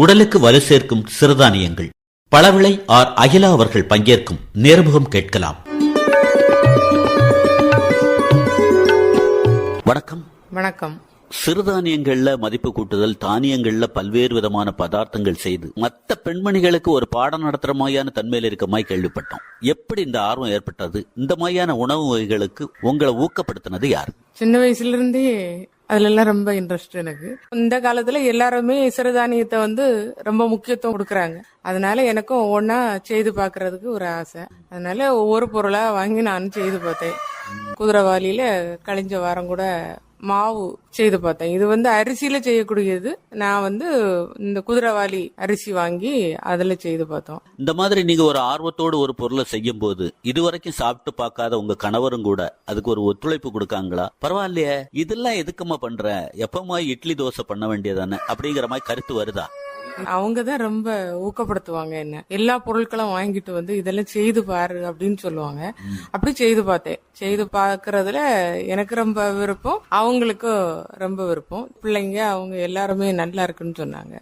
உடலுக்கு வலு சேர்க்கும் சிறுதானியங்கள். பழவிளை ஆர் அகிலா அவர்கள் பங்கேற்கும் நேர்முகம் கேட்கலாம். வணக்கம். வணக்கம். சிறுதானியங்கள்ல மதிப்பு கூட்டுதல், தானியங்கள்ல பல்வேறு விதமான பதார்த்தங்கள் செய்து மற்ற பெண்மணிகளுக்கு ஒரு பாடம் நடத்துற மாதிரியான தன்மையில இருக்க மாதிரி கேள்விப்பட்டோம். எப்படி இந்த ஆர்வம் ஏற்பட்டது? இந்த மாதிரியான உணவு வகைகளுக்கு உங்களை ஊக்கப்படுத்தினது யார்? சின்ன வயசுல இருந்தே அதுல எல்லாம் ரொம்ப இன்ட்ரெஸ்ட் எனக்கு. இந்த காலத்துல எல்லாருமே சிறுதானியத்தை ரொம்ப முக்கியத்துவம் கொடுக்கறாங்க. அதனால எனக்கும் ஒவ்வொன்னா செய்து பாக்குறதுக்கு ஒரு ஆசை. அதனால ஒவ்வொரு பொருளா வாங்கி நானும் செய்து பார்த்தேன். குதிரைவாலியில கழிஞ்ச வாரம் கூட மாவு செய்து பார்த்தேன். இது அரிசியில செய்யக்கூடியது. நான் இந்த குதிரைவாலி அரிசி வாங்கி அதுல செய்து பார்த்தோம். இந்த மாதிரி நீங்க ஒரு ஆர்வத்தோடு ஒரு பொருளை செய்யும் போது இதுவரைக்கும் சாப்பிட்டு பார்க்காத உங்க கணவரும் கூட அதுக்கு ஒரு ஒத்துழைப்பு கொடுக்காங்களா? பரவாயில்லையே, இதெல்லாம் எதுக்குமா பண்ற, எப்பமா இட்லி தோசை பண்ண வேண்டியதானே அப்படிங்கிற மாதிரி கருத்து வருதா? அவங்கதான் ரொம்ப ஊக்கப்படுத்துவாங்க. என்ன எல்லா பொருட்களும் வாங்கிட்டு இதெல்லாம் செய்து பாரு அப்படின்னு சொல்லுவாங்க. அப்படி செய்து பார்த்தேன். செய்து பாக்குறதுல எனக்கு ரொம்ப விருப்பம், அவங்களுக்கும் ரொம்ப விருப்பம். பிள்ளைங்க அவங்க எல்லாருமே நல்லா இருக்குன்னு சொன்னாங்க.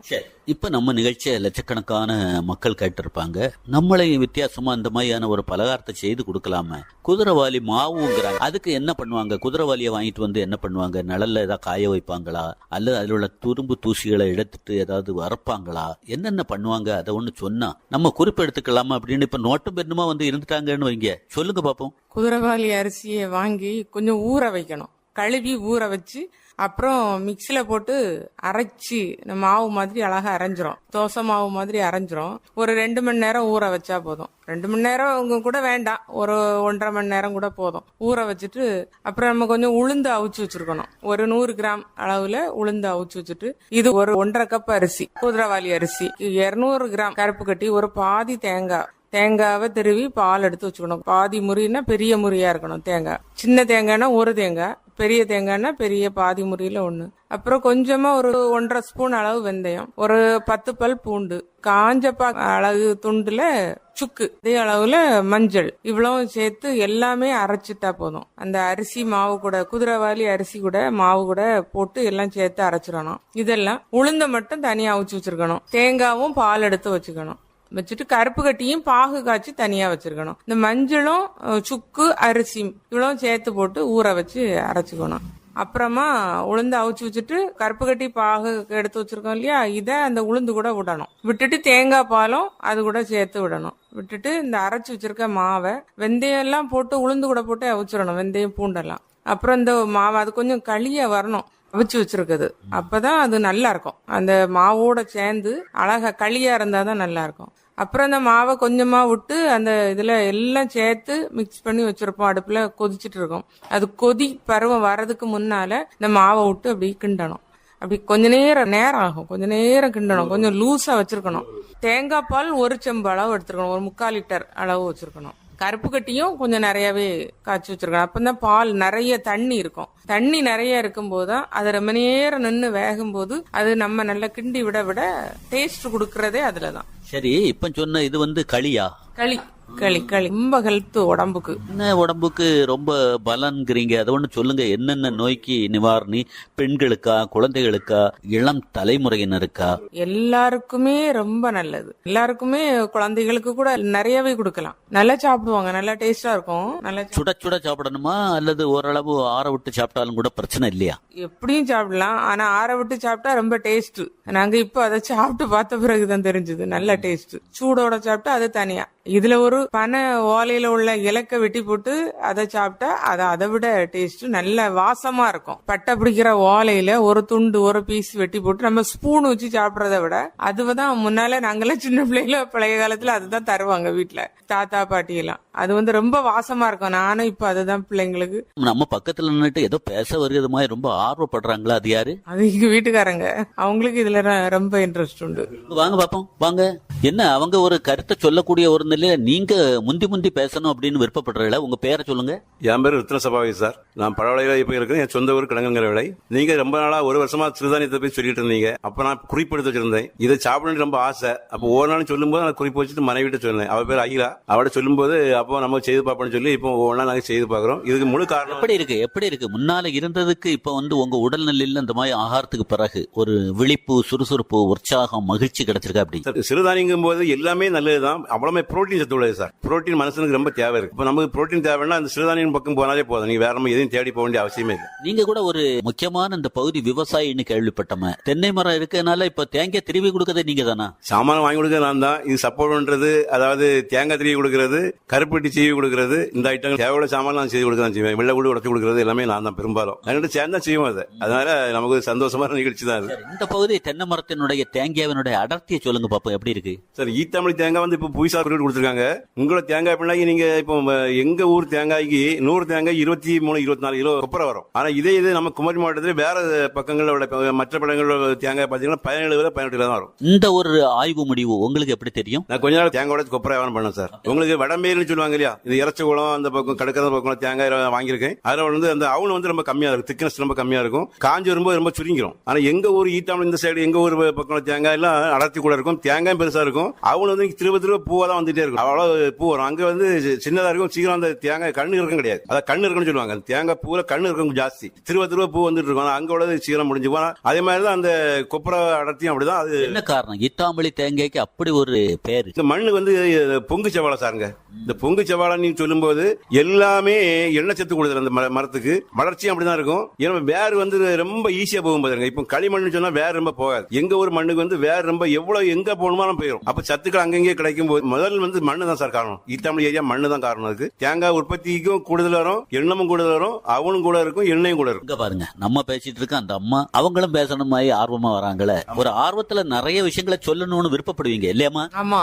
இப்ப நம்ம நிகழ்ச்சியை லட்சக்கணக்கான மக்கள் கேட்டிருப்பாங்க. நம்மளை வித்தியாசமா இந்த மாதிரியான ஒரு பலகாரத்தை செய்து கொடுக்கலாம. குதிரைவாலி மாவுங்கிறாங்க, அதுக்கு என்ன பண்ணுவாங்க? குதிரைவாலியை வாங்கிட்டு என்ன பண்ணுவாங்க? நிழல்ல ஏதாவது காய வைப்பாங்களா, அல்லது அதில் உள்ள துரும்பு தூசிகளை எடுத்துட்டு ஏதாவது வரப்பாங்களா, என்னென்ன பண்ணுவாங்க? அதை ஒண்ணு சொன்னா நம்ம குறிப்பெடுத்துக்கலாமா அப்படின்னு இப்ப நோட்டும் பெண்ணுமா இருந்துட்டாங்கன்னு வைங்க. சொல்லுங்க பாப்போம். குதிரைவாலி அரிசியை வாங்கி கொஞ்சம் ஊற வைக்கணும். கழுவி ஊற வச்சு அப்புறம் மிக்சில போட்டு அரைச்சி மாவு மாதிரி அழகா அரைஞ்சிரும். தோசை மாவு மாதிரி அரைஞ்சிரும். ஒரு 2 மணி நேரம் ஊற வச்சா போதும். 2 மணி நேரம் கூட வேண்டாம், ஒரு 1.5 மணி நேரம் கூட போதும். ஊற வச்சுட்டு அப்புறம் நம்ம கொஞ்சம் உளுந்து அவிச்சு வச்சிருக்கணும். ஒரு 100 கிராம் அளவுல உளுந்து அவிச்சு வச்சுட்டு, இது ஒரு 1.5 கப் அரிசி, குதிரைவாலி அரிசி, 200 கிராம் கருப்பு கட்டி, ஒரு பாதி தேங்காவை திருவி பால் எடுத்து வச்சுக்கணும். பாதி முறினா பெரிய முறியா இருக்கணும் தேங்காய். சின்ன தேங்காய்னா ஒரு தேங்காய், பெரிய தேங்காய்னா பெரிய பாதி முறியில 1. அப்புறம் கொஞ்சமா ஒரு 1.5 ஸ்பூன் அளவு வெந்தயம், ஒரு 10 பல் பூண்டு, காஞ்சப்பா அளவு துண்டுல சுக்கு, அதே அளவுல மஞ்சள், இவ்வளவு சேர்த்து எல்லாமே அரைச்சிட்டா போதும். அந்த அரிசி மாவு கூட, குதிரைவாலி அரிசி கூட மாவு கூட போட்டு எல்லாம் சேர்த்து அரைச்சிடணும். இதெல்லாம் உளுந்த மட்டும் தனியா அவிச்சு வச்சிருக்கணும். தேங்காவும் பால் எடுத்து வச்சுக்கணும். வச்சுட்டு கருப்பு கட்டியும் பாகு காய்ச்சி தனியா வச்சிருக்கணும். இந்த மஞ்சளும் சுக்கு அரிசி இவ்வளவு சேர்த்து போட்டு ஊற வச்சு அரைச்சுக்கணும். அப்புறமா உளுந்து அவிச்சு வச்சுட்டு கருப்பு கட்டி பாகு எடுத்து வச்சிருக்கோம் இல்லையா, இத அந்த உளுந்து கூட விடணும். விட்டுட்டு தேங்காய் பாலும் அது கூட சேர்த்து விடணும். விட்டுட்டு இந்த அரைச்சு வச்சிருக்க மாவை வெந்தயம் எல்லாம் போட்டு உளுந்து கூட போட்டு அவிச்சிடணும். வெந்தயம் பூண்டெல்லாம். அப்புறம் இந்த மாவை அது கொஞ்சம் களியா வரணும் அவிச்சு வச்சிருக்குது. அப்பதான் அது நல்லா இருக்கும். அந்த மாவோட சேர்ந்து அழகா களியா இருந்தாதான் நல்லா இருக்கும். அப்புறம் அந்த மாவை கொஞ்சமா விட்டு அந்த இதுல எல்லாம் சேர்த்து மிக்ஸ் பண்ணி வச்சிருப்போம். அடுப்புல கொதிச்சுட்டு இருக்கோம். அது கொதி பருவம் வர்றதுக்கு முன்னால இந்த மாவை விட்டு அப்படி கிண்டணும். அப்படி கொஞ்ச நேரம் ஆகும். கொஞ்ச நேரம் கிண்டணும். கொஞ்சம் லூஸா வச்சிருக்கணும். தேங்காய் பால் 1 செம்பு அளவு எடுத்துருக்கணும். ஒரு 3/4 லிட்டர் அளவு வச்சிருக்கணும். கருப்பு கட்டியும் கொஞ்சம் நிறையவே காய்ச்சி வச்சிருக்கணும். அப்பதான் பால் நிறைய தண்ணி இருக்கும். தண்ணி நிறைய இருக்கும் போதுதான் அது ரொம்ப நேரம் நின்று வேகும் போது அது நம்ம நல்லா கிண்டி விட விட டேஸ்ட் கொடுக்கறதே அதுலதான். சரி, இப்ப சொன்ன இது களியா? களி களி களி ரொம்ப ஹெல்த் உடம்புக்கு. என்ன உடம்புக்கு ரொம்ப பலன்கிறீங்க? அதை ஒண்ணு சொல்லுங்க. என்னென்ன நோய்க்கு நிவாரணி? பெண்களுக்கா, குழந்தைகளுக்கா, இளம் தலைமுறையினருக்கா? எல்லாருக்குமே ரொம்ப நல்லது. எல்லாருக்குமே, குழந்தைகளுக்கு கூட நிறையவே கொடுக்கலாம். நல்லா சாப்பிடுவாங்க, நல்லா டேஸ்டா இருக்கும். நல்லா சுட சுட சாப்பிடணுமா, அல்லது ஓரளவு ஆற விட்டு சாப்பிட்டாலும் கூட பிரச்சனை இல்லையா? எப்படியும் சாப்பிடலாம். ஆனா ஆற விட்டு சாப்பிட்டா ரொம்ப டேஸ்ட். நாங்க இப்ப அதை சாப்பிட்டு பார்த்த பிறகுதான் தெரிஞ்சது நல்ல டேஸ்ட். சூடோட சாப்பிட்டா அது தனியா. இதுல ஒரு பனை ஓலையில உள்ள இலக்க வெட்டி போட்டு அதை சாப்பிட்டா அதை விட டேஸ்ட் நல்ல வாசமா இருக்கும். பட்டை பிடிக்கிற ஓலையில ஒரு துண்டு ஒரு பீஸ் வெட்டி போட்டு நம்ம ஸ்பூன் வச்சு சாப்பிடறத விட அதுதான் முன்னால நாங்கெல்லாம் சின்ன பிள்ளைல பழைய காலத்துல அதுதான் தருவாங்க வீட்டுல தாத்தா பாட்டி எல்லாம். அது ரொம்ப வாசமா இருக்கும். நானும் இப்ப அதுதான் பிள்ளைங்களுக்கு. நம்ம பக்கத்துல நின்னுட்டு ஏதோ பேச வருகிறது மாதிரி ரொம்ப ஆர்வப்படுறாங்களா? அது யாரு? அது எங்க வீட்டுக்காரங்க. அவங்களுக்கு இதுல ரொம்ப இன்ட்ரெஸ்ட் உண்டு. வாங்க பாப்போம், வாங்க. என்ன அவங்க ஒரு கருத்தை சொல்லக்கூடிய ஒரு நிலையில நீங்க முந்தி பேசணும் அப்படின்னு விருப்பப்படுறீங்களா? உங்க பேரை சொல்லுங்க. என் பேர் ரத்ன சபாவி சார். நான் பழவளையில இப்ப இருக்கிறேன். என் சொந்த ஊர் கிழங்குங்கிற விலை. நீங்க ரொம்ப நாளா ஒரு வருஷமா சிறுதானியத்தை போய் சொல்லிட்டு இருந்தீங்க. அப்ப நான் குறிப்பெடுத்து வச்சிருந்தேன். இதை சாப்பிடணும்னு ரொம்ப ஆசை. அப்போ ஒவ்வொரு நாளும் சொல்லும் போது நான் குறிப்பு வச்சுட்டு மனைவிட்ட சொன்னேன். அவ பேர் அகிலா. அவட சொல்லும் போது அப்போ நம்ம செய்து பார்ப்போம்னு சொல்லி இப்போ ஒவ்வொன்றா நாங்க செய்து பாக்குறோம். இதுக்கு முழு காரணம் எப்படி இருக்கு முன்னால இருந்ததுக்கு இப்ப வந்து உங்க உடல்நிலையில இந்த மாதிரி ஆகாரத்துக்கு பிறகு ஒரு விழிப்பு, சுறுசுறுப்பு, உற்சாகம், மகிழ்ச்சி கிடைச்சிருக்கா? அப்படி சிறுதானியங்கும் போது எல்லாமே நல்லதுதான். அவ்வளவு புரோட்டீன் சத்து உள்ளது சார். புரோட்டீன் மனுஷனுக்கு ரொம்ப தேவை இருக்கு. இப்ப நமக்கு புரோட்டீன் தேவைன்னா அந்த சிறுதானியம் பக்கம் போனாலே போதும். நீங்க வேற எதையும் தேடி போக வேண்டிய அவசியமே இல்லை. நீங்க கூட ஒரு முக்கியமான இந்த பகுதி விவசாயின்னு கேள்விப்பட்டோம். தென்னை மரம் இருக்கனால இப்ப தேங்காய் திருவி கொடுக்கறது நீங்க தானா? சாமான் வாங்கி கொடுக்க நான் தான். இது சப்போர்ட் பண்றது, அதாவது தேங்காய் திருவி கொடுக்கறது, கருப்பட்டி சீவி கொடுக்கறது, இந்த ஐட்டம் தேவையான சாமான் நான் செய்து கொடுக்க தான் செய்வேன். வெள்ளை கூட உடச்சு கொடுக்கறது எல்லாமே நான் தான் பெரும்பாலும். என்கிட்ட சேர்ந்தா செய்வோம் அது. அதனால நமக்கு சந்தோஷமான நிகழ்ச்சி தான் அது. இந்த பகுதி தென்னை மரத்தினுடைய தேங்காயினுடைய அடர்த்தியை சொல்லுங்க பாப்போம், எப்படி இருக்கு சார்? ஈத்தமிழ் தேங்காய் வந்து இப்ப புதுசா கொடுத்துருக்காங்க. உங்களோட தேங்காய் பிள்ளைங்க நீங்க இப்போ எங்க ஊர் தேங்காய்க்கு 100 தேங்காய் 23, 24 கிலோ கொப்பரை வரும். ஆனா இதே நம்ம குமரி மாவட்டத்தில் வேற பக்கங்களோட மற்ற பழங்களோட தேங்காய் பாத்தீங்கன்னா 17 18 தான் வரும். இந்த ஒரு ஆய்வு முடிவு உங்களுக்கு எப்படி தெரியும்? நான் கொஞ்ச நாள் தேங்காயோட கொப்பரை வியாபாரம் பண்ணேன் சார். உங்களுக்கு வடமேல்னு சொல்லுவாங்க இல்லையா, இது இறச்சகுளம் அந்த பக்கம் கடற்கரை பக்கம் தேங்காய் வாங்கியிருக்கேன். அதுல வந்து அந்த அவுன் வந்து ரொம்ப கம்மியா இருக்கும், திக்னஸ் ரொம்ப கம்மியா இருக்கும், காஞ்சி வரும்போது ரொம்ப சுருங்கிரும். ஆனா எங்க ஊர் ஈட்டாமல் இந்த சைடு எங்க ஊர் பக்கம் தேங்காய் எல்லாம் அடர்த்தி கூட இருக்கும், தேங்காய் பெருசா இருக்கும். அவன் வந்து திரும்ப பூவா தான் வந்துட்டே இருக்கும். அவ்வளவு பூ வரும். அங்க வந்து சின்னதா இருக்கும், சீக்கிரம் அந்த தேங்காய் கண்ணு இருக்கும் கிடையாது. அதான் கண்ணு இருக்குன்னு சொல்லுவாங்க. தேங்காய் பூல கண்ணு இருக்கும் ஜாஸ்தி, திரும்ப பூ வந்துட்டு இருக்கும். அங்க உள்ளது சீக்கிரம் முடிஞ்சு போனா அதே மாதிரிதான் அந்த கொப்பரை அடர்த்தியும் அப்படிதான். அது என்ன காரணம் ஈட்டாமலி தேங்காய்க்கு அப்படி ஒரு பேரு? இந்த மண்ணு வந்து பொங்கு செவ்வாழை சாருங்க. இந்த பொங்கு செவ்வாழை நீ சொல்லும் போது எல்லாமே எண்ணெய் சத்து கொடுக்குற அந்த மரத்துக்கு வளர்ச்சியும் அப்படிதான் இருக்கும். ஏன்னா வேறு வந்து ரொம்ப ஈஸியா போகும் பாருங்க. இப்ப களிமண் சொன்னா வேறு ரொம்ப போகாது. எங்க ஒரு மண்ணுக்கு வந்து வேறு ரொம்ப எவ்வளவு எங்க போகணுமாலும் போயிடும். அப்ப சத்துக்கள் அங்கங்கே கிடைக்கும் போது முதல் வந்து மண்ணு தான் சார் காரணம். ஈட்டாமலி ஏரியா மண்ணு தான் காரணம். அதுக்கு தேங்காய் உற்பத்திக்கும் கூடுதல் வரும், எண்ணமும் கூடுதல் வரும், அவனும் கூட இருக்கும், எண்ணெயும் கூட இருக்கும். பாருங்க, நம்ம பேசிட்டு இருக்க அந்த அம்மா அவங்களும் பேசணும் மாதிரி ஆர்வமா வராங்களே. ஒரு ஆர்வத்துல நிறைய விஷயங்களை சொல்லணும்னு விருப்பப்படுவீங்க இல்லையாமா? ஆமா,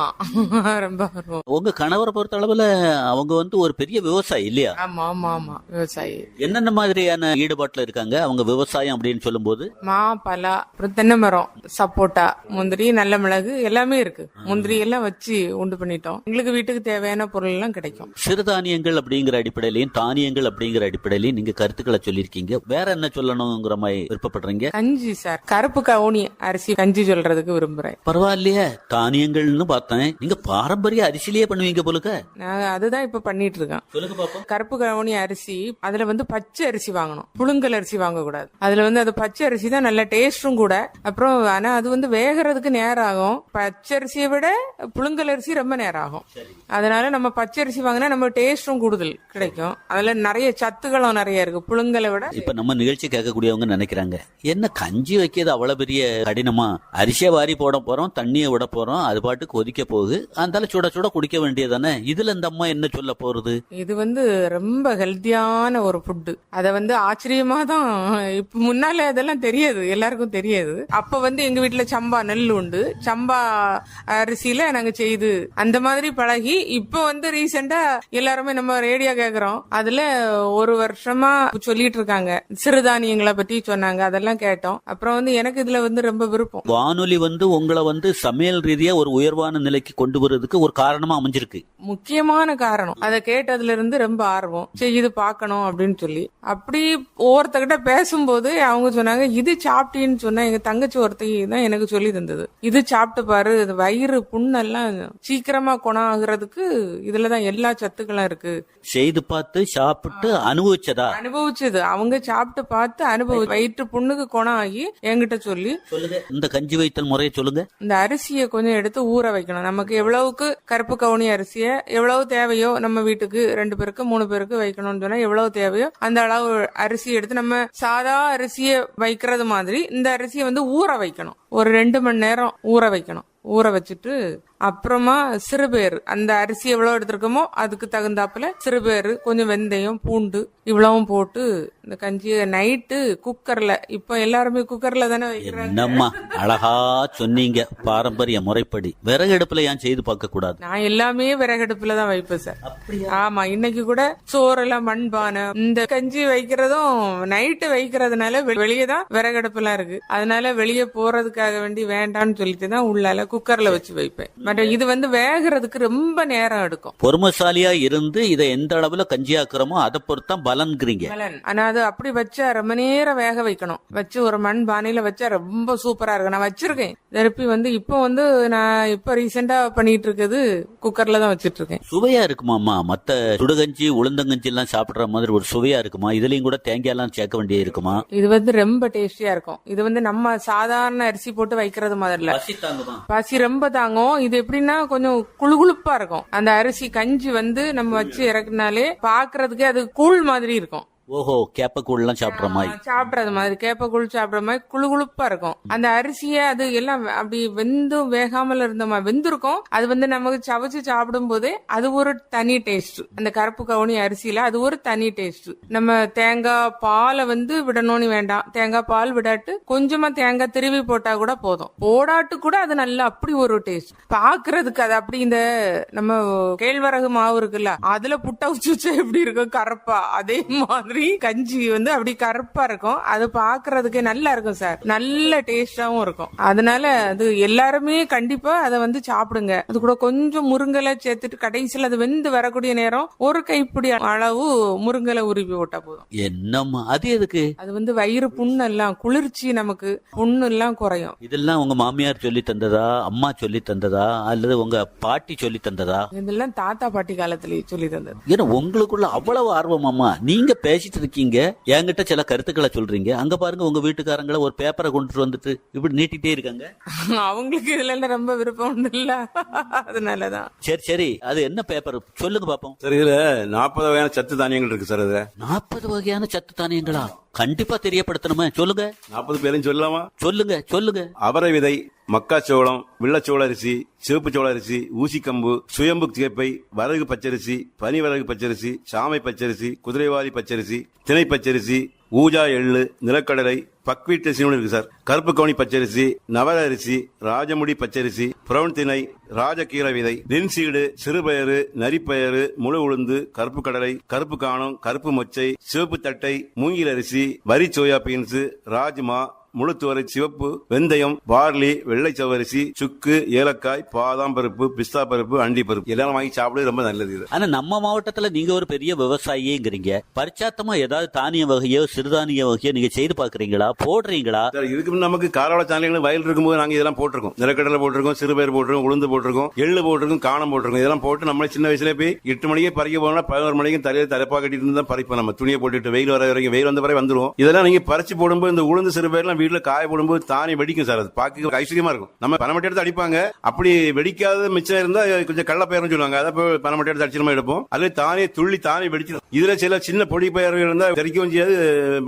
ரொம்ப ஆர்வம். உங்க கணவரை பொறுத்த அளவுல அவங்க வந்து ஒரு பெரிய விவசாயி இல்லையா? ஆமா ஆமா ஆமா, விவசாயி. என்னென்ன மாதிரியான ஈடுபாட்டுல இருக்காங்க அவங்க விவசாயம் அப்படின்னு சொல்லும் போது? மா, பலா, அப்புறம் தென்னை மரம், சப்போட்டா, முந்திரி, நல்ல மிளகு எல்லாமே இருக்கு. முந்திரி எல்லாம் வச்சு உண்டு பண்ணிட்டோம். எங்களுக்கு வீட்டுக்கு தேவையான பொருள் எல்லாம் கிடைக்கும். சிறுதானியங்கள் அப்படிங்கிற அடிப்படையிலையும் தானியங்கள் அப்படிங்கிற அடிப்படையிலையும் நீங்க கருத்துக்களை சொல்லிருக்கீங்க. வேற என்ன சொல்லணுங்கிற மாதிரி விருப்பப்படுறீங்க? கஞ்சி சார், கருப்பு கவுனி அரிசி கஞ்சி சொல்றதுக்கு விரும்புறேன். பரவாயில்லையே, தானியங்கள்னு பார்த்தேன், நீங்க பாரம்பரிய அரிசிலேயே பண்ணுவீங்க போலுக்க. நான் அதுதான் இப்ப பண்ணிட்டு இருக்கேன். சொல்லுங்க பாப்போம். கருப்பு கவுனி அரிசி, அதுல வந்து பச்சை அரிசி வாங்கணும், புழுங்கல் அரிசி வாங்க கூடாது. அதுல வந்து அது பச்சை அரிசி தான் நல்ல டேஸ்டும் கூட. அப்புறம் ஆனா அது வந்து வேகிறதுக்கு நேரம் ஆகும். பச்சை அரிசியை விட புழுங்கல் அரிசி ரொம்ப நேரம் ஆகும். அதனால நம்ம பச்சை அரிசி வாங்கினா நம்ம டேஸ்டும் கூடுதல் கிடைக்கும். அதுல நிறைய சத்துக்களும் நிறைய இருக்கு புழுங்கலை விட. இப்ப நம்ம நிகழ்ச்சி கேட்கக்கூடியவங்க நினைக்கிறாங்க, என்ன கஞ்சி வைக்கிறது அவ்வளவு பெரிய கடினமா? அரிசியை வாரி போட போறோம், தண்ணியை விட போறோம், அது பாட்டு கொதிக்க போகுது, அதனால சுட சுட குடிக்க வேண்டியதானே. இதுல இந்த அம்மா என்ன சொல்ல போறது? இது வந்து ரொம்ப ஹெல்த்தியான ஒரு ஃபுட்டு. அத வந்து ஆச்சரியமா தான் இப்ப முன்னால அதெல்லாம் தெரியாது, எல்லாருக்கும் தெரியாது. அப்ப வந்து எங்க வீட்டுல சம்பா நெல் உண்டு, சம்பா அரிசியில நாங்க செய்து அந்த மாதிரி பழகி இப்ப வந்து ரீசெண்டா எல்லாருமே நம்ம ரேடியோ கேக்குறோம். அதுல ஒரு வருஷமா சொல்லிட்டு இருக்காங்க, சிறுதானியங்களை பத்தி சொன்னாங்க, அதெல்லாம் கேட்டோம். அப்புறம் வந்து எனக்கு இதுல வந்து ரொம்ப விருப்பம். வானொலி வந்து உங்களை வந்து சமையல் ரீதியா ஒரு உயர்வான நிலைக்கு கொண்டு வரதுக்கு ஒரு காரணமா அமைஞ்சிருக்கு. முக்கியமான காரணம் அதை கேட்டதுல இருந்து ரொம்ப ஆர்வம் செய்து பார்க்கணும் அப்படின்னு சொல்லி. அப்படி ஒவ்வொருத்தகிட்ட பேசும்போது அவங்க சொன்னாங்க, இது சாப்பிட்டின்னு சொன்னா எங்க தங்கச்சி ஒருத்தி தான் எனக்கு சொல்லி தந்தது. இது சாப்பிட்டு பாரு, இது வயிறு புண்ணெல்லாம் சீக்கிரமா குணம் ஆகுறதுக்கு இதுலதான் எல்லா சத்துக்களும் இருக்கு. செய்து பார்த்து சாப்பிட்டு அனுபவிச்சதா? அனுபவிச்சது. அவங்க சாப்பிட்டு பார்த்து வயிற்று புண்ணுக்கு குணம் ஆகி என்கிட்ட சொல்லி. இந்த கஞ்சி வைத்தல் முறையை சொல்லுங்க. இந்த அரிசியை கொஞ்சம் எடுத்து ஊற வைக்கணும். நமக்கு எவ்வளவுக்கு கருப்பு கவுனி அரிசியை எவ்வளவு தேவையோ, நம்ம வீட்டுக்கு 2 பேருக்கு 3 பேருக்கு வைக்கணும்னு சொன்னா எவ்வளவு தேவையோ அந்த அளவு அரிசி எடுத்து நம்ம சாதா அரிசியை வைக்கிறது மாதிரி இந்த அரிசியை வந்து ஊற வைக்கணும். ஒரு 2 மணி நேரம் ஊற வைக்கணும். ஊற வச்சுட்டு அப்புறமா சிறுபேறு, அந்த அரிசி எவ்வளவு எடுத்திருக்கோமோ அதுக்கு தகுந்தாப்புல சிறுபேறு, கொஞ்சம் வெந்தயம், பூண்டு இவ்வளவும் போட்டு இந்த கஞ்சி நைட்டு குக்கர்ல, இப்ப எல்லாருமே குக்கர்ல தானே வைக்கிறாங்க. என்னம்மா அழகா சொன்னீங்க. பாரம்பரிய முறைப்படி விறகு அடுப்புல ஏன் செய்து பார்க்க கூடாது? நான் எல்லாமே விறகடுப்புல தான் வைப்பேன் சார். ஆமா, இன்னைக்கு கூட சோறெல்லாம் மண்பானை, இந்த கஞ்சி வைக்கிறதும் நைட்டு வைக்கிறதுனால வெளியே தான் விறகடுப்புலாம் இருக்கு. அதனால வெளியே போறதுக்காக வேண்டி வேண்டாம்னு சொல்லிட்டு தான் உள்ளால குக்கர்ல வச்சு வைப்பேன். பட் இது வந்து வேகிறதுக்கு ரொம்ப நேரம் எடுக்கும். பொறுமைசாலியா இருந்து இதை எந்த அளவுல கஞ்சி ஆக்குறோமோ அதை பொறுத்தான் பலன்கிறீங்க. ஆனா அது அப்படி வச்சா ரொம்ப நேரம் வேக வைக்கணும். வச்சு ஒரு மண் பானையில வச்சா ரொம்ப சூப்பரா இருக்கும். நான் வச்சிருக்கேன் திருப்பி வந்து இப்போ வந்து நான் இப்ப ரீசெண்டா பண்ணிட்டு இருக்குது குக்கர்ல தான் வச்சிட்டு இருக்கேன். சுவையா இருக்குமாம்மா? மத்த சுடுகஞ்சி உளுந்தங்கஞ்சி எல்லாம் சாப்பிடுற மாதிரி ஒரு சுவையா இருக்குமா? இதுலயும் கூட தேங்காய் எல்லாம் சேர்க்க வேண்டிய இருக்குமா? இது வந்து ரொம்ப டேஸ்டியா இருக்கும். இது வந்து நம்ம சாதாரண அரிசி போட்டு வைக்கிறது மாதிரில பசி ரொம்ப தாங்கும். இது எப்படின்னா கொஞ்சம் குளுகுளுப்பா இருக்கும். அந்த அரிசி கஞ்சி வந்து நம்ம வச்சு இறக்குனாலே பாக்குறதுக்கே அது கூழ் மாதிரி இருக்கும். ஓஹோ, கேப்பக்கூழ் எல்லாம் சாப்பிடுற மாதிரி சாப்பிடறது மாதிரி, கேப்பக்கூழ் சாப்பிடுற மாதிரி குளுகுளுப்பா இருக்கும். அந்த அரிசிய அது எல்லாம் அப்படி வெந்தும் வேகாமல் இருந்த மாதிரி வெந்திருக்கும். அது வந்து நமக்கு சவைச்சு சாப்பிடும் போதே அது ஒரு தனி டேஸ்ட். அந்த கருப்பு கவுனி அரிசியில அது ஒரு தனி டேஸ்ட். நம்ம தேங்காய் பாலை வந்து விடணும்னு வேண்டாம். தேங்காய் பால் விடாட்டு கொஞ்சமா தேங்காய் திருவி போட்டா கூட போதும். போடாட்டு கூட அது நல்லா அப்படி ஒரு டேஸ்ட். பாக்குறதுக்கு அது அப்படி இந்த நம்ம கேழ்வரகு மாவு இருக்குல்ல, அதுல புட்டா வச்சு எப்படி இருக்கும் கருப்பா, அதே மாதிரி கஞ்சி வந்து அப்படி கருப்பா இருக்கும். அது பாக்குறதுக்கு நல்லா இருக்கும் சார். நல்ல டேஸ்டாவும் இருக்கும். அதனால அது எல்லாருமே கண்டிப்பா அதை வந்து சாப்பிடுங்க. அது கூட கொஞ்சம் முருங்கலை சேர்த்துட்டு கடைசியில் அது வெந்து வரக்கூடிய நேரம் ஒரு கைப்பிடி அளவு முருங்கலை உருவி போட்டா போதும். என்னம்மா அது எதுக்கு? அது வந்து வயிறு புண்ணு எல்லாம் குளிர்ச்சி, நமக்கு புண்ணு எல்லாம் குறையும். இதெல்லாம் உங்க மாமியார் சொல்லி தந்ததா, அம்மா சொல்லி தந்ததா, அல்லது உங்க பாட்டி சொல்லி தந்ததா? இதெல்லாம் தாத்தா பாட்டி காலத்திலேயே சொல்லி தந்தது. ஏன்னா உங்களுக்குள்ள அவ்வளவு ஆர்வமாமா? நீங்க பேசிட்டு இருக்கீங்க, என்கிட்ட சில கருத்துக்களை சொல்றீங்க. அங்க பாருங்க, உங்க வீட்டுக்காரங்களை ஒரு பேப்பரை கொண்டுட்டு வந்துட்டு இப்படி நீட்டிட்டே இருக்காங்க. அவங்களுக்கு இதுல எல்லாம் ரொம்ப விருப்பம் உண்டு இல்ல, அதனாலதான். சரி சரி, அது என்ன பேப்பர் சொல்லுங்க பாப்போம். சார் இதுல 40 வகையான சத்து தானியங்கள் இருக்கு சார். இதுல 40 வகையான சத்து தானியங்களா? கண்டிப்பா தெரியப்படுத்தணுமே, சொல்லுங்க. 40 பேரையும் சொல்லலாமா? சொல்லுங்க சொல்லுங்க. அவரை விதை, மக்காச்சோளம், வெள்ளச்சோள அரிசி, சிவப்பு சோள அரிசி, ஊசிக்கம்பு, சுயம்பு கேப்பை, வரகு பச்சரிசி, பனிவரகு பச்சரிசி, சாமை பச்சரிசி, குதிரைவாலி பச்சரிசி, திணை பச்சரிசி, ஊஜா எள்ளு, நிலக்கடலை, பக்வீட் அரிசின்னு இருக்கு சார். கருப்பு கவுனி பச்சரிசி, நவர அரிசி, ராஜமுடி பச்சரிசி, பிரவுன் திணை, ராஜகீரை விதை, லின்சீடு, சிறுபயறு, நரிப்பயறு, முழு உளுந்து, கருப்பு கடலை, கருப்பு காணம், கருப்பு மொச்சை, சிவப்பு தட்டை, மூங்கில் அரிசி, வரி சோயா பீன்ஸ், ராஜ்மா, முழுத்துவரை, சிவப்பு வெந்தயம், பார்லி, வெள்ளை சவரிசி, சுக்கு, ஏலக்காய், பாதாம் பருப்பு, பிஸ்தா பருப்பு, அண்டி பருப்பு எல்லாம் வாங்கி சாப்பிடுறது ரொம்ப நல்லது. இது ஆனா நம்ம மாவட்டத்துல நீங்க ஒரு பெரிய விவசாயிங்கிறீங்க. பரிச்சாத்தமா ஏதாவது தானிய வகையோ சிறுதானிய வகையோ நீங்க செய்து பாக்குறீங்களா, போடுறீங்களா? இதுக்கு நமக்கு காரோட தானியங்கள் வயல் இருக்கும்போது நாங்க இதெல்லாம் போட்டிருக்கோம். நிலக்கடலை போட்டிருக்கோம், சிறுபயிர் போட்டிருக்கோம், உளுந்து போட்டிருக்கோம், எள்ளு போட்டிருக்கோம், காணம் போட்டிருக்கோம். இதெல்லாம் போட்டு நம்மளே சின்ன வயசுல போய் 8 மணிக்கு பறிக்க போனா 11 மணிக்கு தலைப்பா கட்டிட்டு தான் பறிப்போம். நம்ம துணியை போட்டுட்டு வெயில் வர வரைக்கும், வெயில் வந்த பிறகு வந்துடும். இதெல்லாம் நீங்க பறிச்சு போடும்போது இந்த உளுந்து சிறுபயிர்லாம் வீட்டுல காய போடும்போது தானி வெடிக்கும் சார். அது பாக்க ஐஸ்வர்யமா இருக்கும். நம்ம பனமட்டை எடுத்து அடிப்பாங்க. அப்படி வெடிக்காத மிச்சம் இருந்தா கொஞ்சம் கள்ளப்பயர்னு சொல்லுவாங்க. அதை பனமட்டை எடுத்து அடிச்சிரமா எடுப்போம். அதுல தானே துள்ளி தானே வெடிச்சிடும். இதுல சில சின்ன பொடி பயிர்கள் இருந்தா தெரிக்கவும் செய்யாது,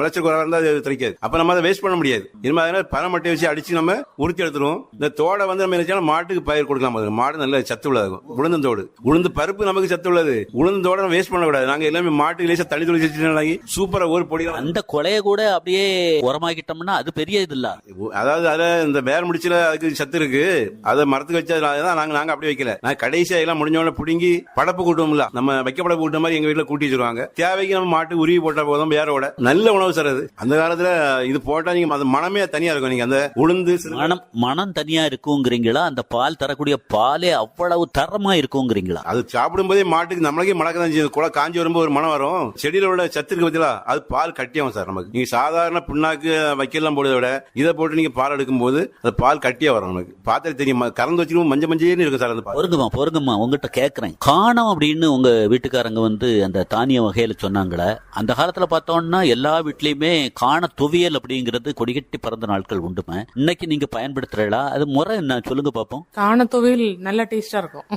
விளைச்சல் குறைவா இருந்தா அது தெரிக்காது. அப்ப நம்ம அதை வேஸ்ட் பண்ண முடியாது. இனிமே பனமட்டை வச்சு அடிச்சு நம்ம உறுத்தி எடுத்துருவோம். இந்த தோடை வந்து நம்ம நினைச்சா மாட்டுக்கு பயிர் கொடுக்கலாம். மாடு நல்ல சத்து உள்ளதாகும். உளுந்தந்தோடு, உளுந்து பருப்பு நமக்கு சத்து உள்ளது. உளுந்தோட வேஸ்ட் பண்ணக்கூடாது. நாங்க எல்லாமே மாட்டுக்கு லேசா தண்ணி தொழிற்சி சூப்பரா ஒரு பொடி. அந்த கொலைய கூட அப்படியே உரமாக்கிட்டோம்னா அது பெரிய இது இல்ல. அதாவது அதுல இந்த வேர் முடிச்சுல அதுக்கு சத்து இருக்கு. அதை மரத்துக்கு வச்சதுனாலதான் நாங்க அப்படி வைக்கல. நான் கடைசியா எல்லாம் முடிஞ்சவன புடுங்கி படப்பு கூட்டுவோம்ல, நம்ம வைக்க படப்பு கூட்ட மாதிரி எங்க வீட்டுல கூட்டி வச்சிருவாங்க. தேவைக்கு நம்ம மாட்டு உருவி போட்டா போதும். வேரோட நல்ல உணவு சார் அது. அந்த காலத்துல இது போட்டா நீங்க அது மனமே தனியா இருக்கும். நீங்க அந்த உளுந்து மனம் தனியா இருக்குங்கிறீங்களா? அந்த பால் தரக்கூடிய பாலே அவ்வளவு தரமா இருக்குங்கிறீங்களா? அது சாப்பிடும் போதே மாட்டுக்கு நம்மளுக்கே மழக்கதான் செய்யும். குளை காஞ்சி வரும்போது ஒரு மனம் வரும். செடியில உள்ள சத்து இருக்கு பத்தியா, அது பால் கட்டியாகும் சார். நமக்கு நீங்க சாதாரண புண்ணாக்கு வைக்கலாம் போடுறத விட இதை போட்டு நீங்க பால் எடுக்கும் போது அது பால் கட்டியா வரும். நமக்கு பார்த்தா தெரியும். கறந்து வச்சுக்கும் மஞ்சள் மஞ்சள்னு இருக்கும் சார். அந்த பொறுங்கம்மா உங்ககிட்ட கேக்குறேன். காணம் அப்படின்னு உங்க வீட்டுக்காரங்க வந்து அந்த தானிய வகையில சொன்னாங்களே, அந்த காலத்துல பார்த்தோம்னா எல்லா வீட்லயுமே காண துவியல் அப்படிங்கிறது கொடிகட்டி பறந்த நாட்கள் உண்டுமே. இன்னைக்கு நீங்க பயன்படுத்துறீங்களா? அது முறை என்ன சொல்லுங்க பாப்போம். காண துவையல் நல்ல டேஸ்டா இருக்கும்.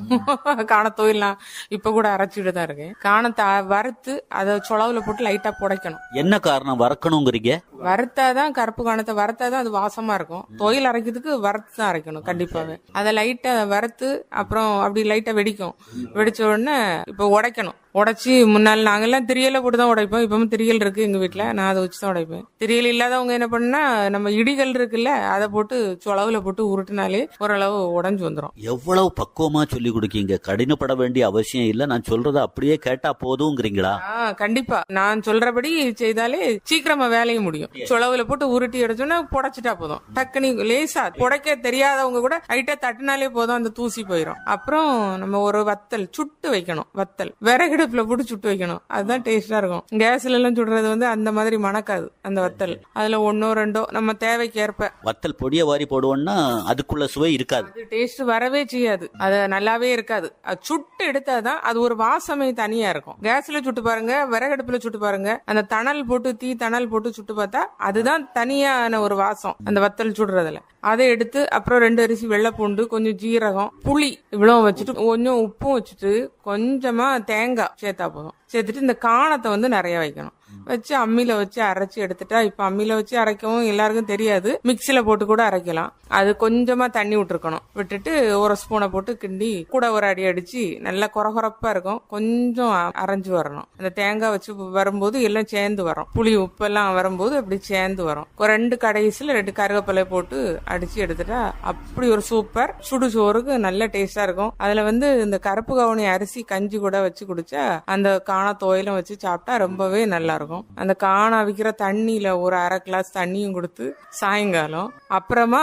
காண துவையல் நான் இப்ப கூட அரைச்சிட்டு தான் இருக்கேன். காணத்தை வறுத்து அதை சொலவுல போட்டு லைட்டா புடைக்கணும். என்ன காரணம் வறுக்கணுங்கிறீங்க? வறுத்தாதான், கருப்பு காணத்தை வறுத்தாதான் அது வாசமா இருக்கும். துவையல் அரைக்கிறதுக்கு வறுத்து தான் அரைக்கணும் கண்டிப்பாவே. அதை லைட்டா வறுத்து அப்புறம் அப்படி லைட்டா வெடிக்கும். வெடிச்ச உடனே இப்ப உடைக்கணும். உடைச்சி முன்னாள் நாங்கெல்லாம் திரியல போட்டு தான் உடைப்போம். இப்பவும் திரியல் இருக்கு எங்க வீட்டுல, நான் அதை வச்சு தான் உடைப்பேன். திரியல் இல்லாதவங்க என்ன பண்ணா நம்ம இடிகள் இருக்குல்ல அதை போட்டு சொலவுல போட்டு உருட்டுனாலே ஓரளவு உடைஞ்சு வந்துடும். எவ்வளவு பக்குவமா சொல்லி கொடுக்கீங்க. கடினப்பட வேண்டிய அவசியம் இல்ல. நான் சொல்றத அப்படியே கேட்டா போதுங்கிறீங்களா? கண்டிப்பா நான் சொல்றபடி செய்தாலே சீக்கிரமா வேலையை முடியும். சொலவுல போட்டு உருட்டி எடுத்தோன்னா புடைச்சிட்டா போதும். டக்குனி லேசா புடைக்க தெரியாதவங்க கூட லைட்டா தட்டினாலே போதும், அந்த தூசி போயிடும். அப்புறம் நம்ம ஒரு வத்தல் சுட்டு வைக்கணும். வத்தல் விறகடுப்புல போட்டு சுட்டு வைக்கணும். அதுதான் டேஸ்டா இருக்கும். கேஸ்ல எல்லாம் சுடுறது வந்து அந்த மாதிரி மணக்காது. அந்த வத்தல் அதுல ஒன்னோ ரெண்டோ நம்ம தேவைக்கு ஏற்ப வத்தல் பொடிய வாரி போடுவோம்னா அதுக்குள்ள சுவை இருக்காது. அது டேஸ்ட் வரவே செய்யாது. அது நல்லாவே இருக்காது. அது சுட்டு எடுத்தாதான் அது ஒரு வாசமே தனியா இருக்கும். கேஸ்ல சுட்டு பாருங்க, விறகடுப்புல சுட்டு பாருங்க, அந்த தணல் போட்டு தணல் போட்டு சுட்டு பார்த்தா அதுதான் தனியான ஒரு வாசம் அந்த வத்தல் சுடுறதுல. அதை எடுத்து அப்புறம் 2 அரிசி வெள்ளை பூண்டு, கொஞ்சம் ஜீரகம், புளி இவ்வளவு வச்சுட்டு கொஞ்சம் உப்பும் வச்சுட்டு கொஞ்சமா தேங்காய் சேர்த்தா போதும். சேர்த்துட்டு இந்த காணத்தை வந்து நிறைய வைக்கணும். வச்சு அம்மியில வச்சு அரைச்சி எடுத்துட்டா, இப்ப அம்மியில வச்சு அரைக்கவும் எல்லாருக்கும் தெரியாது, மிக்சில போட்டு கூட அரைக்கலாம். அது கொஞ்சமா தண்ணி விட்டுருக்கணும். விட்டுட்டு ஒரு ஸ்பூனை போட்டு கிண்டி கூட ஒரு அடி அடிச்சு நல்லா கொரகொரப்பா இருக்கும். கொஞ்சம் அரைஞ்சு வரணும். அந்த தேங்காய் வச்சு வரும்போது எல்லாம் சேர்ந்து வரும். புளி உப்பெல்லாம் வரும்போது அப்படி சேர்ந்து வரும். 2 கடைசியில 2 கருவேப்பிலை போட்டு அடிச்சு எடுத்துட்டா அப்படி ஒரு சூப்பர் சுடு சோறுக்கு நல்ல டேஸ்டா இருக்கும். அதுல வந்து இந்த கருப்பு கவுனி அரிசி கஞ்சி கூட வச்சு குடிச்சா அந்த காண தோயிலும் வச்சு சாப்பிட்டா ரொம்பவே நல்லா இருக்கும். அந்த காண விக்கிற தண்ணியில ஒரு 1/2 கிளாஸ் தண்ணியும் கொடுத்து சாயங்காலம் அப்புறமா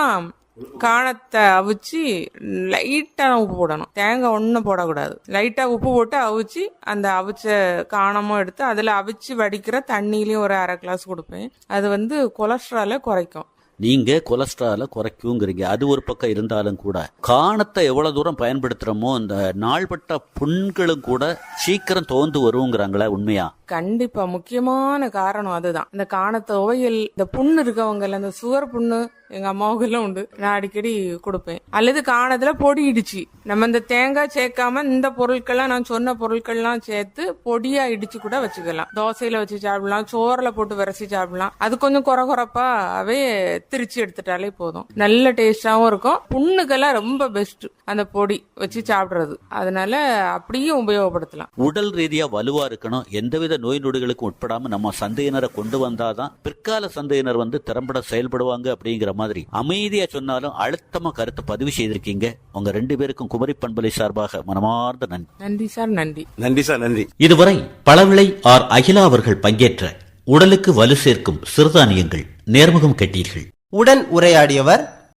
காணத்தை அவிச்சு லைட்டா உப்பு போடணும். தேங்காய் ஒன்னும் போடக்கூடாது. லைட்டா உப்பு போட்டு அவிச்சு அந்த அவிச்ச காணமும் எடுத்து அதுல அவிச்சு வடிக்கிற தண்ணியிலயும் ஒரு 1/2 கிளாஸ் கொடுப்பேன். அது வந்து கொலஸ்ட்ரால குறைக்கும். நீங்க கொலஸ்ட்ரால குறைக்குங்கிறீங்க. அது ஒரு பக்கம் இருந்தாலும் கூட காணத்தை எவ்வளவு தூரம் பயன்படுத்துறோமோ இந்த நாள்பட்ட புண்களும் கூட சீக்கிரம் தோந்து வருங்கிறாங்களா? உண்மையா? கண்டிப்பா முக்கியமான காரணம் அதுதான். இந்த காணத்தை துவையல், இந்த புண்ணு இருக்கவங்க, அந்த சுகர் புண்ணு எங்க அம்மாவுக்கு எல்லாம் உண்டு, நான் அடிக்கடி கொடுப்பேன். அல்லது காணத்துல பொடி இடிச்சு நம்ம இந்த தேங்காய் சேர்க்காம இந்த பொருட்கள்லாம் நான் சொன்ன பொருட்கள்லாம் சேர்த்து பொடியா இடிச்சு கூட வச்சுக்கலாம். தோசையில வச்சு சாப்பிடலாம், சோறுல போட்டு விரசி சாப்பிடலாம். அது கொஞ்சம் கொரகொரப்பாவே திரிச்சு எடுத்துட்டாலே போதும். நல்ல டேஸ்டாவும் இருக்கும். புண்ணுக்கெல்லாம் ரொம்ப பெஸ்ட் அந்த பொடி வச்சு சாப்பிடுறது. அதனால அப்படியும் உபயோகப்படுத்தலாம். உடல் ரீதியா வலுவா இருக்கணும். எந்தவித நோய் நொடிகளுக்கும் உட்படாம நம்ம சந்தையினரை கொண்டு வந்தாதான் பிற்கால சந்தையினர் வந்து திறம்பட செயல்படுவாங்க அப்படிங்கிற மாதிரி அமைதியா சொன்னாலும் அழுத்தமா கருத்து பதிவு செய்திருக்கீங்க. உங்க 2 பேருக்கும் குமரி பண்பலை சார்பாக மனமார்ந்த நன்றி. நன்றி சார். நன்றி. நன்றி சார். நன்றி. இதுவரை பழவிளை ஆர் அகிலா அவர்கள் பங்கேற்ற உடலுக்கு வலு சேர்க்கும் சிறுதானியங்கள் நேர்முகம் கேட்டீர்கள். உடன் உரையாடியவர்